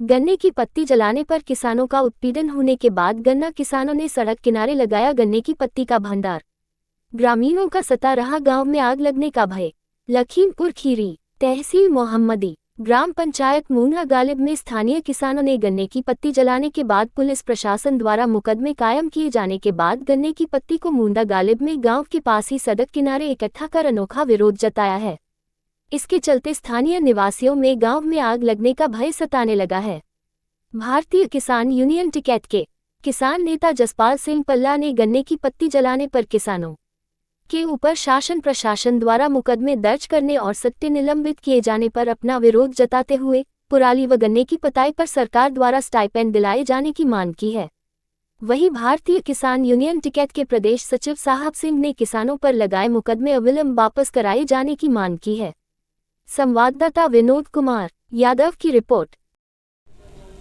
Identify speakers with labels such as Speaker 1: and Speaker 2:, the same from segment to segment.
Speaker 1: गन्ने की पत्ती जलाने पर किसानों का उत्पीड़न होने के बाद गन्ना किसानों ने सड़क किनारे लगाया गन्ने की पत्ती का भंडार। ग्रामीणों का सता रहा गांव में आग लगने का भय। लखीमपुर खीरी, तहसील मोहम्मदी, ग्राम पंचायत मूंगा गालिब में स्थानीय किसानों ने गन्ने की पत्ती जलाने के बाद पुलिस प्रशासन द्वारा मुकदमे कायम किए जाने के बाद गन्ने की पत्ती को मूंगा गालिब में गांव के पास ही सड़क किनारे इकट्ठा कर अनोखा विरोध जताया है। इसके चलते स्थानीय निवासियों में गांव में आग लगने का भय सताने लगा है। भारतीय किसान यूनियन टिकैत के किसान नेता जसपाल सिंह पल्ला ने गन्ने की पत्ती जलाने पर किसानों के ऊपर शासन प्रशासन द्वारा मुकदमे दर्ज करने और सट्टे निलंबित किए जाने पर अपना विरोध जताते हुए पुराली व गन्ने की पताई पर सरकार द्वारा स्टाइपेंड दिलाए जाने की मांग की है। वहीं भारतीय किसान यूनियन टिकैत के प्रदेश सचिव साहब सिंह ने किसानों पर लगाए मुकदमे अविलंब वापस कराए जाने की मांग की है। संवाददाता विनोद कुमार यादव की रिपोर्ट।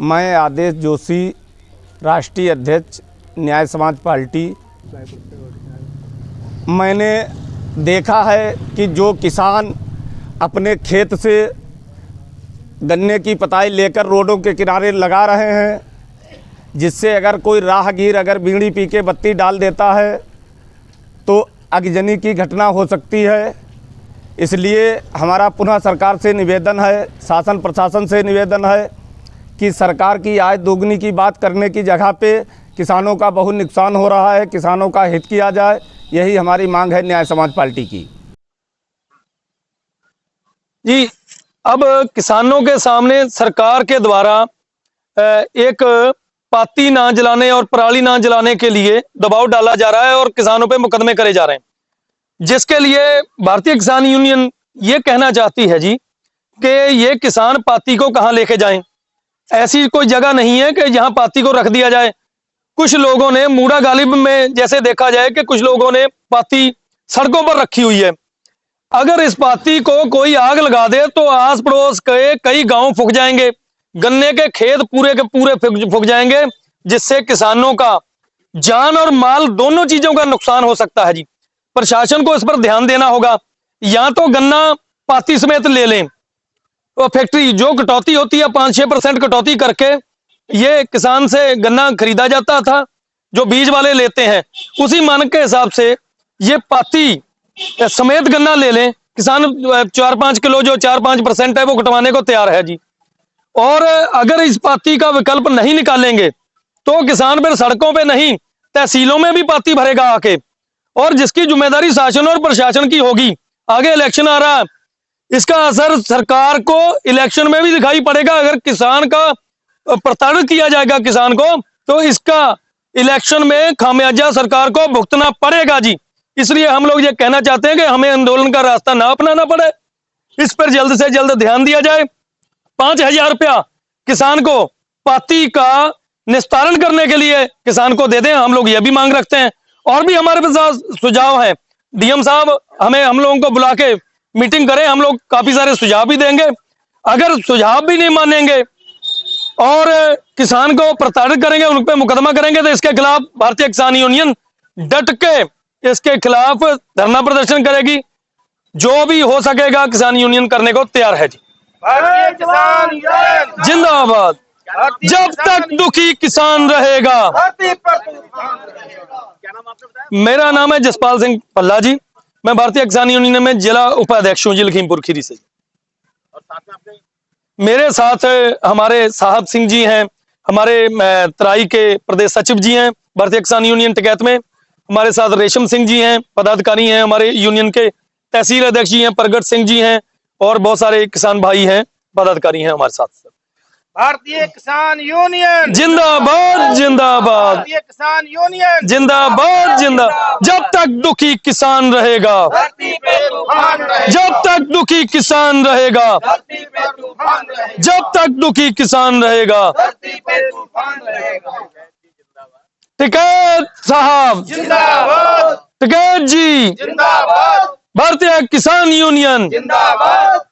Speaker 2: मैं आदेश जोशी, राष्ट्रीय अध्यक्ष न्याय समाज पार्टी। मैंने देखा है कि जो किसान अपने खेत से गन्ने की पताई लेकर रोडों के किनारे लगा रहे हैं, जिससे अगर कोई राहगीर अगर बीड़ी पी के बत्ती डाल देता है तो आगजनी की घटना हो सकती है। इसलिए हमारा पुनः सरकार से निवेदन है, शासन प्रशासन से निवेदन है कि सरकार की आय दोगुनी की बात करने की जगह पे किसानों का बहुत नुकसान हो रहा है, किसानों का हित किया जाए। यही हमारी मांग है न्याय समाज पार्टी की।
Speaker 3: जी, अब किसानों के सामने सरकार के द्वारा एक पाती ना जलाने और पराली ना जलाने के लिए दबाव डाला जा रहा है और किसानों पे मुकदमे करे जा रहे हैं, जिसके लिए भारतीय किसान यूनियन ये कहना चाहती है जी कि ये किसान पाती को कहाँ लेके जाएं। ऐसी कोई जगह नहीं है कि जहां पाती को रख दिया जाए। कुछ लोगों ने मूंगा गालिब में जैसे देखा जाए कि कुछ लोगों ने पाती सड़कों पर रखी हुई है। अगर इस पाती को कोई आग लगा दे तो आस पड़ोस के कई गांव फूक जाएंगे, गन्ने के खेत पूरे के पूरे फूक जाएंगे, जिससे किसानों का जान और माल दोनों चीजों का नुकसान हो सकता है जी। प्रशासन को इस पर ध्यान देना होगा। या तो गन्ना पाती समेत ले लें, तो फैक्ट्री जो कटौती होती है 5-6% कटौती करके ये किसान से गन्ना खरीदा जाता था, जो बीज वाले लेते हैं उसी मानक के हिसाब से ये पाती समेत गन्ना ले लें। किसान 4-5 किलो जो 4-5% है वो कटवाने को तैयार है जी। और अगर इस पाती का विकल्प नहीं निकालेंगे तो किसान फिर सड़कों पे नहीं तहसीलों में भी पाती भरेगा आके, और जिसकी जिम्मेदारी शासन और प्रशासन की होगी। आगे इलेक्शन आ रहा है, इसका असर सरकार को इलेक्शन में भी दिखाई पड़ेगा। अगर किसान का प्रताड़ित किया जाएगा किसान को, तो इसका इलेक्शन में खामियाजा सरकार को भुगतना पड़ेगा जी। इसलिए हम लोग ये कहना चाहते हैं कि हमें आंदोलन का रास्ता ना अपनाना पड़े, इस पर जल्द से जल्द ध्यान दिया जाए। 5,000 रुपया किसान को पाती का निस्तारण करने के लिए किसान को दे दें, हम लोग ये भी मांग रखते हैं। और भी हमारे पास सुझाव है, डीएम साहब हम लोगों को बुला के मीटिंग करें, हम लोग काफी सारे सुझाव भी देंगे। अगर सुझाव भी नहीं मानेंगे और किसान को प्रताड़ित करेंगे, उन पर मुकदमा करेंगे, तो इसके खिलाफ भारतीय किसान यूनियन डट के इसके खिलाफ धरना प्रदर्शन करेगी। जो भी हो सकेगा किसान यूनियन करने को तैयार है जी।
Speaker 4: भारतीय किसान यूनियन
Speaker 3: जिंदाबाद। जब तक दुखी किसान रहेगा। मेरा नाम है जसपाल सिंह पल्ला जी, मैं भारतीय किसान यूनियन में जिला उपाध्यक्ष हूँ जी, लखीमपुर खीरी से। और साथ में आपने मेरे साथ हमारे साहब सिंह जी हैं, हमारे तराई के प्रदेश सचिव जी हैं भारतीय किसान यूनियन टिकैत में। हमारे साथ रेशम सिंह जी हैं, पदाधिकारी हैं हमारे यूनियन के। तहसील अध्यक्ष जी हैं प्रगट सिंह जी हैं, और बहुत सारे किसान भाई हैं, पदाधिकारी हैं हमारे साथ।
Speaker 4: भारतीय किसान यूनियन
Speaker 3: जिंदाबाद जिंदाबाद।
Speaker 4: भारतीय किसान यूनियन
Speaker 3: जिंदाबाद जिंदाबाद। जब तक दुखी किसान रहेगा,
Speaker 4: धरती पे तूफान रहेगा।
Speaker 3: जब तक दुखी किसान रहेगा,
Speaker 4: धरती पे तूफान रहेगा।
Speaker 3: जब तक दुखी किसान रहेगा,
Speaker 4: धरती पे तूफान रहेगा।
Speaker 3: टिकैत साहब
Speaker 4: जिंदाबाद।
Speaker 3: टिकैत जी
Speaker 4: जिंदाबाद।
Speaker 3: भारतीय किसान यूनियन
Speaker 4: जिंदाबाद।